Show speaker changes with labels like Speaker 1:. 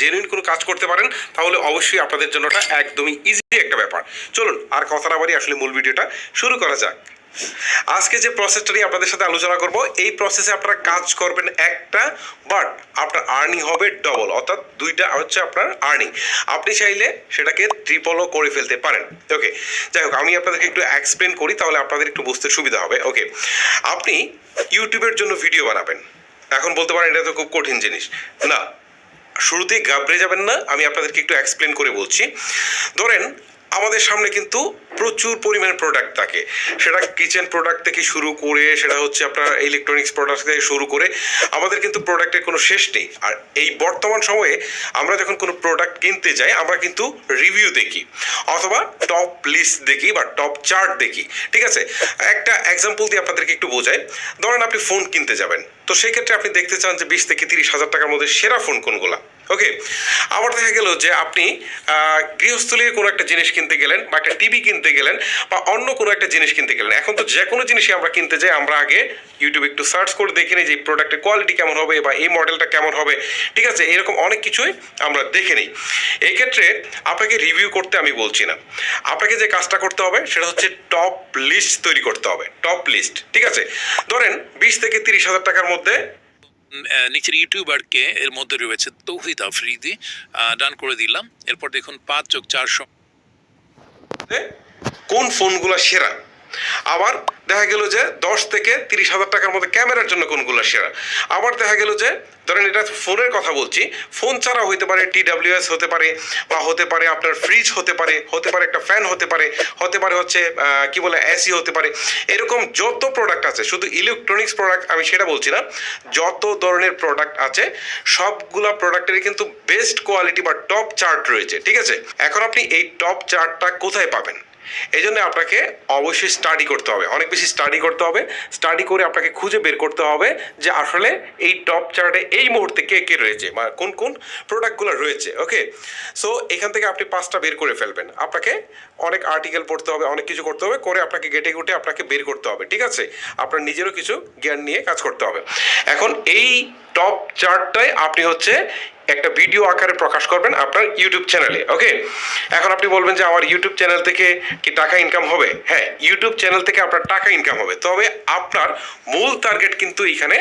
Speaker 1: Genuine কোনো কাজ করতে পারেন তাহলে অবশ্যই আপনাদের জন্য এটা একদমই ইজি একটা ব্যাপার। চলুন আর কথা না বাড়ি আসলে মূল ভিডিওটা শুরু করা যাক। আজকে যে প্রসেসটা নিয়ে আপনাদের সাথে আলোচনা করব, এই প্রসেসে আপনারা কাজ করবেন একটা, বাট আপনার আর্নিং হবে ডবল, অর্থাৎ দুইটা হচ্ছে আপনার আর্নিং। আপনি চাইলে সেটাকে ট্রিপলও করে ফেলতে পারেন। ওকে, যাই হোক আমি আপনাদেরকে একটু এক্সপ্লেন করি তাহলে আপনাদের একটু বুঝতে সুবিধা হবে। ওকে, আপনি ইউটিউবের জন্য ভিডিও বানাবেন। এখন বলতে পারেন এটা তো খুব কঠিন জিনিস। না, শুরুতেই ঘাবড়ে যাবেন না, আমি আপনাদেরকে একটু এক্সপ্লেন করে বলছি। ধরেন আমাদের সামনে কিন্তু প্রচুর পরিমাণে প্রোডাক্ট থাকে, সেটা কিচেন প্রোডাক্ট থেকে শুরু করে সেটা হচ্ছে আপনার ইলেকট্রনিক্স প্রোডাক্ট থেকে শুরু করে আমাদের কিন্তু প্রোডাক্টের কোনো শেষ নেই। আর এই বর্তমান সময়ে আমরা যখন কোনো প্রোডাক্ট কিনতে যাই আমরা কিন্তু রিভিউ দেখি অথবা টপ লিস্ট দেখি বা টপ চার্ট দেখি। ঠিক আছে, একটা এক্সাম্পল দিয়ে আপনাদেরকে একটু বোঝাই। ধরেন আপনি ফোন কিনতে যাবেন, তো সেই ক্ষেত্রে আপনি দেখতে চান যে 20 থেকে 30 হাজার টাকার মধ্যে সেরা ফোন কোনগুলা। ওকে, আবার দেখা গেল যে আপনি গৃহস্থলীর কোনো একটা জিনিস কিনতে গেলেন বা একটা টিভি কিনতে গেলেন বা অন্য কোনো একটা জিনিস কিনতে গেলেন। এখন তো যে কোনো জিনিসই আমরা কিনতে যাই আমরা আগে ইউটিউবে একটু সার্চ করে দেখে নিই যে এই প্রোডাক্টের কোয়ালিটি কেমন হবে বা এই মডেলটা কেমন হবে। ঠিক আছে, এরকম অনেক কিছুই আমরা দেখে নিই। এই ক্ষেত্রে আপনাকে রিভিউ করতে আমি বলছি না, আপনাকে যে কাজটা করতে হবে সেটা হচ্ছে টপ লিস্ট তৈরি করতে হবে। টপ লিস্ট, ঠিক আছে। ধরেন 20 থেকে 30 হাজার টাকার মধ্যে
Speaker 2: নিচের ইউটিউবারকে এর মধ্যে রয়েছে তৌহিদ আফ্রিদি, ডান করে দিলাম। এরপর দেখুন 5+4
Speaker 1: কোন ফোনগুলো সেরা। আবার দেখা গেল যে 10 থেকে 30 হাজার টাকার মধ্যে ক্যামেরার জন্য কোনগুলো সেরা। আবার দেখা গেল যে ধরেন এটা ফোনের কথা বলছি, ফোন ছাড়া হতে পারে TWS হতে পারে বা হতে পারে আপনার ফ্রিজ হতে পারে, হতে পারে একটা ফ্যান হতে পারে, হতে পারে হচ্ছে কি বলে এসি হতে পারে। এরকম যত প্রোডাক্ট আছে, শুধু ইলেকট্রনিক্স প্রোডাক্ট আমি সেটা বলছি না, যত ধরনের প্রোডাক্ট আছে সবগুলা প্রোডাক্টেরই কিন্তু বেস্ট কোয়ালিটি বা টপ চার্ট রয়েছে। ঠিক আছে, এখন আপনি এই টপ চার্টটা কোথায় পাবেন? এই জন্য আপনাকে অবশ্যই স্টাডি করতে হবে, অনেক বেশি স্টাডি করতে হবে। স্টাডি করে আপনাকে খুঁজে বের করতে হবে যে আসলে এই টপ চার্টে এই মুহূর্তে কে কে রয়েছে বা কোন কোন প্রোডাক্টগুলো রয়েছে। ওকে, সো এখান থেকে আপনি 5টা বের করে ফেলবেন। আপনাকে অনেক আর্টিকেল পড়তে হবে, অনেক কিছু করতে হবে, করে আপনাকে গেটে গুটে আপনাকে বের করতে হবে। ঠিক আছে, আপনার নিজেরও কিছু জ্ঞান নিয়ে কাজ করতে হবে। এখন এই টপ চার্টটাই আপনি হচ্ছে একটা ভিডিও আকারে প্রকাশ করবেন আপনার ইউটিউব চ্যানেলে। ওকে, এখন আপনি বলবেন যে আমার ইউটিউব চ্যানেল থেকে কি টাকা ইনকাম হবে? হ্যাঁ, ইউটিউব চ্যানেল থেকে আপনার টাকা ইনকাম হবে, তবে আপনার মূল টার্গেট কিন্তু এখানে